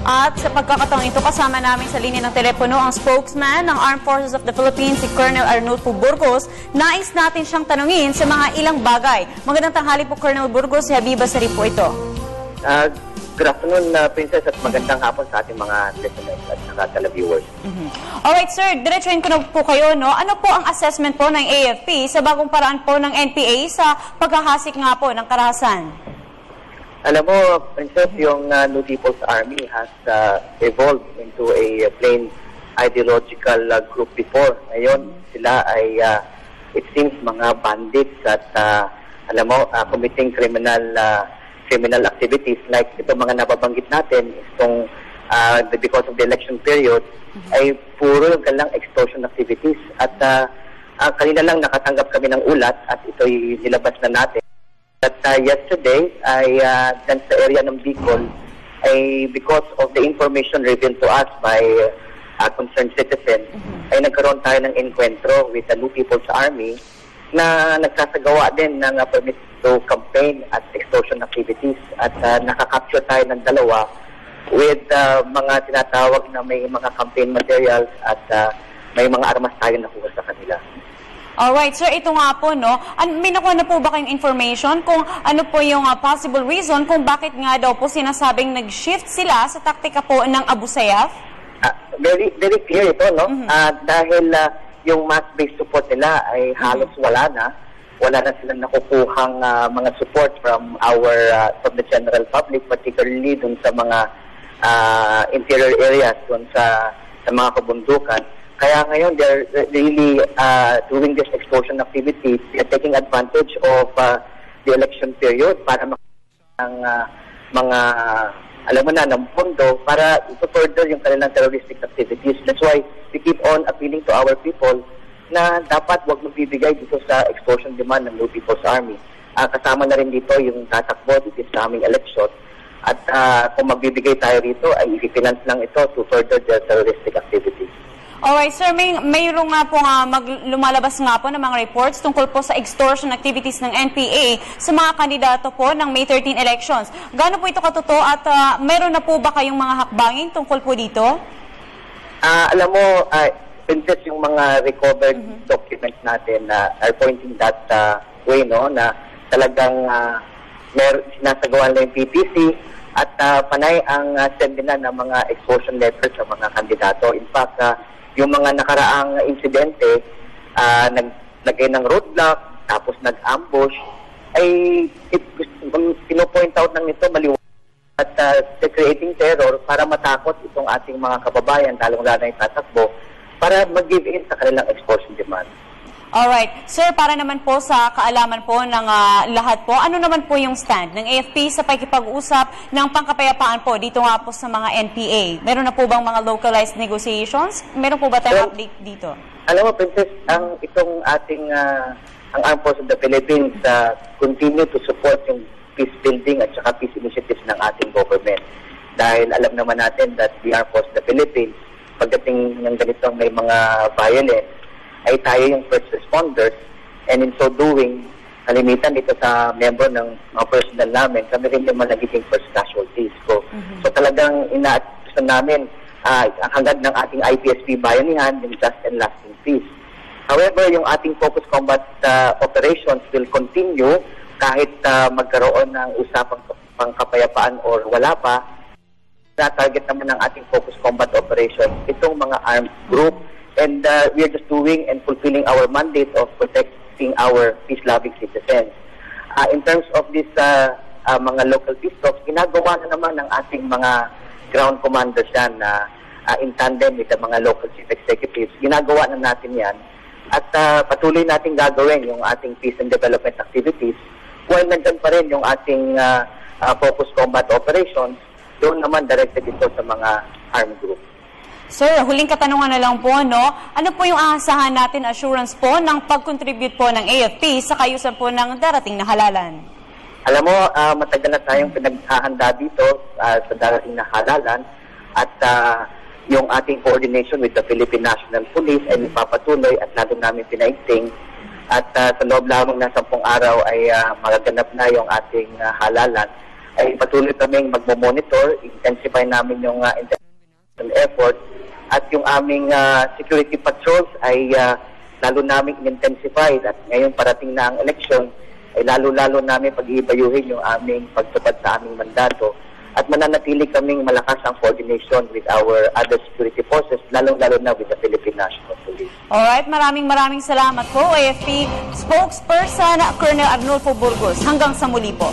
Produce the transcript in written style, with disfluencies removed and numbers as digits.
At sa pagkakataong ito, kasama namin sa linya ng telepono ang spokesman ng Armed Forces of the Philippines, si Colonel Arnulfo Burgos. Nais natin siyang tanungin sa mga ilang bagay. Magandang tanghali po, Colonel Burgos. Si Habiba Sari po ito. Good afternoon, Princess, at magandang hapon sa ating mga listeners at televiewers. Alright, sir. Diretsuhin ko na po kayo, no? Ano po ang assessment po ng AFP sa bagong paraan po ng NPA sa paghahasik nga po ng karahasan? Alam mo, Princess, yung New People's Army has evolved into a plain ideological group before. Ngayon, sila ay, it seems, mga bandits at, alam mo, committing criminal activities like itong mga nababanggit natin, itong because of the election period, ay puro yung kanilang extortion activities. At kanina lang nakatanggap kami ng ulat at ito'y nilabas na natin. At yesterday, ay dyan sa area ng Bicol, ay because of the information revealed to us by concerned citizens, ay nagkaroon tayo ng encuentro with the New People's Army na nagsasagawa din ng permit to campaign at extortion activities. At nakakapture tayo ng dalawa with mga tinatawag na may mga campaign materials at may mga armas tayo nakuha sa kanila. Alright, sir, ito nga po, no? May nakuha na po ba kayong information kung ano po yung possible reason kung bakit nga daw po sinasabing nag-shift sila sa taktika po ng Abu Sayyaf? Very clear ito, no? Dahil yung mass-based support nila ay halos wala na. Wala na silang nakukuhang mga support from the general public, particularly dun sa mga interior areas, dun sa mga kabundukan. Kaya ngayon, they're really doing this extortion activity, taking advantage of the election period para ng mga, alam mo na, ng pondo para to further yung kanilang terroristic activities. That's why we keep on appealing to our people na dapat wag magbibigay dito sa extortion demand ng New People's Army. Kasama na rin dito yung tatakbo dito sa aming election. At kung magbibigay tayo rito, ay i-finance lang ito to further the terroristic activities. Alright, sir, mayroong nga po lumalabas nga po ng mga reports tungkol po sa extortion activities ng NPA sa mga kandidato po ng May 13 elections. Gaano po ito katotoo at mayroon na po ba kayong mga hakbangin tungkol po dito? Alam mo, Princess, yung mga recovered documents natin are pointing that way, no, na talagang sinasagawa na yung PPC at panay ang send na ng mga extortion letters sa mga kandidato. In fact, yung mga nakaraang insidente, naglagay ng roadblock, tapos nag-ambush, ay pinopoint out ng ito maliwanag at creating terror para matakot itong ating mga kababayan, lalong-lalo na yung tatakbo, para mag-give in sa kanilang extortion demand. Alright. Sir, para naman po sa kaalaman po ng lahat po, ano naman po yung stand ng AFP sa pakikipag-usap ng pangkapayapaan po dito nga po sa mga NPA? Meron na po bang mga localized negotiations? Meron po ba tayong update dito? Alam mo, Princess, ang Armed Forces of the Philippines continue to support yung peace building at saka peace initiatives ng ating government. Dahil alam naman natin that the Armed Forces of the Philippines, pagdating ng ganitong may mga violence, ay tayo yung first responders, and in so doing, kalimitan dito sa member ng mga personnel namin, kami rin yung nagiging first casualties ko. So talagang ina-gusto namin hanggang ng ating IPSP bayanihan, yung just and lasting peace. However, yung ating focus combat operations will continue kahit magkaroon ng usapang pangkapayapaan or wala pa. Na-target naman ng ating focus combat operations itong mga armed group. And we are just doing and fulfilling our mandate of protecting our peace-loving citizens. In terms of this mga local peace talks, ginagawa na naman ng ating mga ground commanders yan in tandem with the mga local chief executives. Ginagawa na natin yan. At patuloy natin gagawin yung ating peace and development activities while nandyan pa rin yung ating focus combat operations, doon naman directed ito sa mga armed groups. Sir, huling katanungan na lang po, no? Ano po yung aasahan natin assurance po ng pag-contribute po ng AFP sa kayusan po ng darating na halalan? Alam mo, matagal na tayong pinaghahanda dito sa darating na halalan at yung ating coordination with the Philippine National Police ay ipapatuloy at lalo namin pinaigting. At sa loob lamang ng 10 araw ay magaganap na yung ating halalan. ay patuloy kaming magmo-monitor, intensify namin yung effort at yung aming security patrols ay lalo namin intensify at ngayon parating na ang eleksyon ay lalo-lalo namin pag-iibayuhin yung aming pagtupad sa aming mandato at mananatili kaming malakas ang coordination with our other security forces, lalong-lalo na with the Philippine National Police. Alright, maraming salamat po, AFP Spokesperson Colonel Arnulfo Burgos. Hanggang sa muli po.